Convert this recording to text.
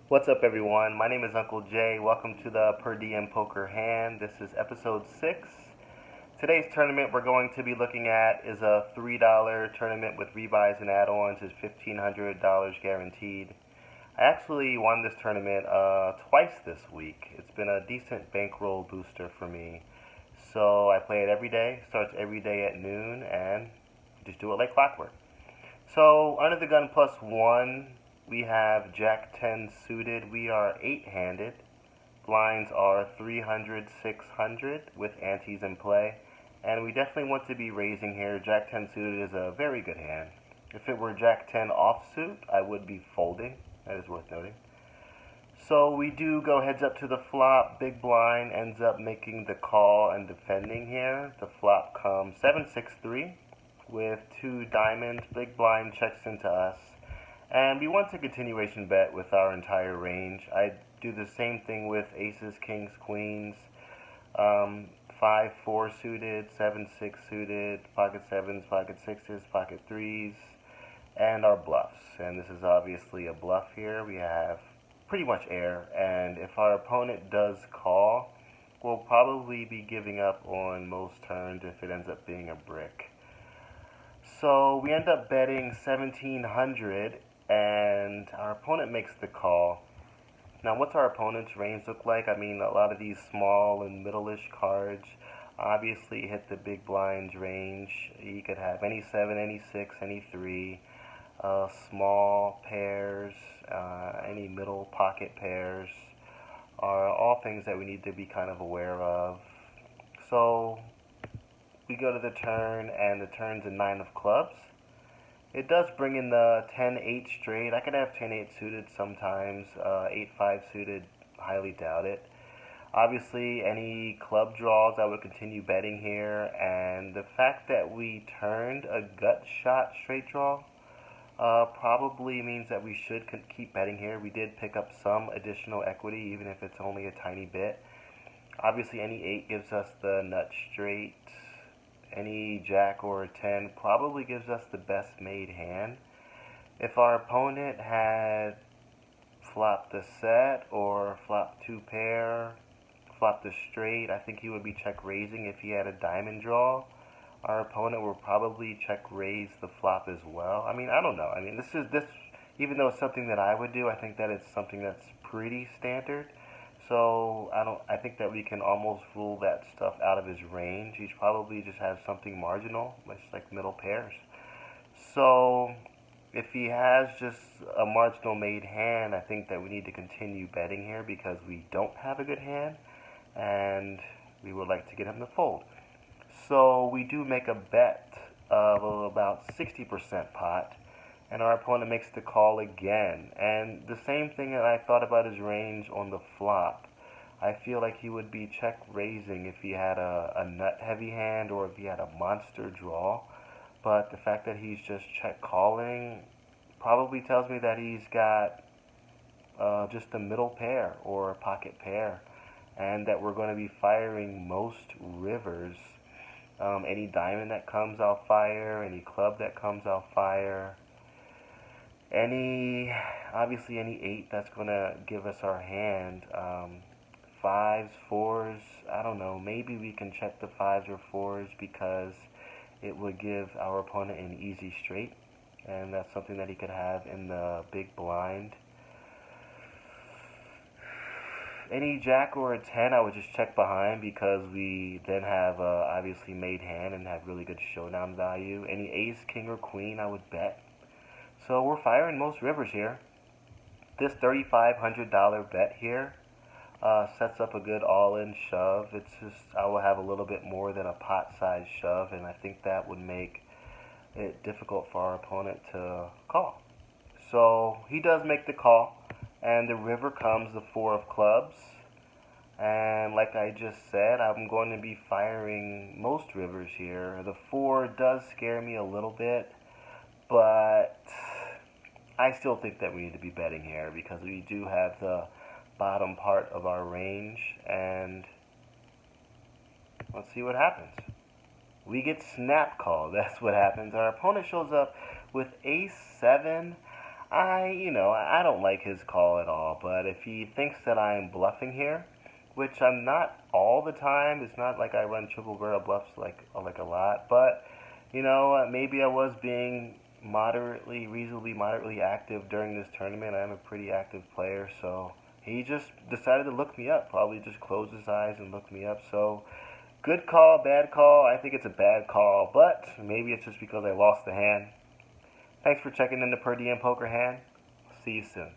What's up, everyone? My name is Uncle Jay. Welcome to the Per Diem Poker Hand. This is episode 6. Today's tournament we're going to be looking at is a $3 tournament with rebuys and add-ons. It's $1,500 guaranteed. I actually won this tournament twice this week. It's been a decent bankroll booster for me. So I play it every day. Starts every day at noon, and just do it like clockwork. So under the gun plus one, we have Jack 10 suited. We are 8-handed. Blinds are 300, 600 with antes in play. And we definitely want to be raising here. Jack 10 suited is a very good hand. If it were Jack 10 offsuit, I would be folding. That is worth noting. So we do go heads up to the flop. Big blind ends up making the call and defending here. The flop comes 7-6-3 with two diamonds. Big blind checks into us. And we want a continuation bet with our entire range. I do the same thing with aces, kings, queens, 5-4 suited, 7-6 suited, pocket sevens, pocket sixes, pocket threes, and our bluffs. And this is obviously a bluff here. We have pretty much air, and if our opponent does call, we'll probably be giving up on most turns if it ends up being a brick. So we end up betting 1,700, and our opponent makes the call. Now, what's our opponent's range look like? I mean, a lot of these small and middle-ish cards obviously hit the big blinds range. You could have any 7, any 6, any 3, small pairs, any middle pocket pairs are all things that we need to be kind of aware of. So we go to the turn, and the turn's a 9 of clubs. It does bring in the 10-8 straight. I could have 10-8 suited sometimes. 8-5 suited, highly doubt it. Obviously, any club draws, I would continue betting here. And the fact that we turned a gut shot straight draw probably means that we should keep betting here. We did pick up some additional equity, even if it's only a tiny bit. Obviously, any 8 gives us the nut straight. Any jack or a 10 probably gives us the best made hand. If our opponent had flopped a set or flopped 2 pair, flopped a straight, I think he would be check raising. If he had a diamond draw, our opponent will probably check raise the flop as well. I mean, I don't know. I mean, this even though it's something that I would do, I think that it's something that's pretty standard. So I think that we can almost rule that stuff out of his range. He's probably just has something marginal, just like middle pairs. So if he has just a marginal made hand, I think that we need to continue betting here because we don't have a good hand, and we would like to get him to fold. So we do make a bet of about 60% pot, and our opponent makes the call again. And the same thing that I thought about his range on the flop. I feel like he would be check raising if he had a nut heavy hand or if he had a monster draw. But the fact that he's just check calling probably tells me that he's got just a middle pair or a pocket pair, and that we're going to be firing most rivers. Any diamond that comes, I'll fire. Any club that comes, I'll fire. Obviously any 8 that's going to give us our hand. 5s, 4s, I don't know. Maybe we can check the 5s or 4s because it would give our opponent an easy straight. And that's something that he could have in the big blind. Any jack or a 10, I would just check behind because we then have obviously made hand and have really good showdown value. Any ace, king, or queen, I would bet. So we're firing most rivers here. This $3,500 bet here sets up a good all-in shove. It's just I will have a little bit more than a pot-sized shove, and I think that would make it difficult for our opponent to call. So he does make the call, and the river comes the 4 of clubs. And like I just said, I'm going to be firing most rivers here. The 4 does scare me a little bit, but I still think that we need to be betting here because we do have the bottom part of our range, and let's see what happens. We get snap called. That's what happens. Our opponent shows up with ace 7. I don't like his call at all, but if he thinks that I'm bluffing here, which I'm not all the time, it's not like I run triple barrel bluffs like a lot, but maybe I was being reasonably moderately active during this tournament. I'm a pretty active player, so he just decided to look me up. Probably just closed his eyes and looked me up. So good call, bad call. I think it's a bad call, but maybe it's just because I lost the hand. Thanks for checking in the Per Diem Poker Hand. See you soon.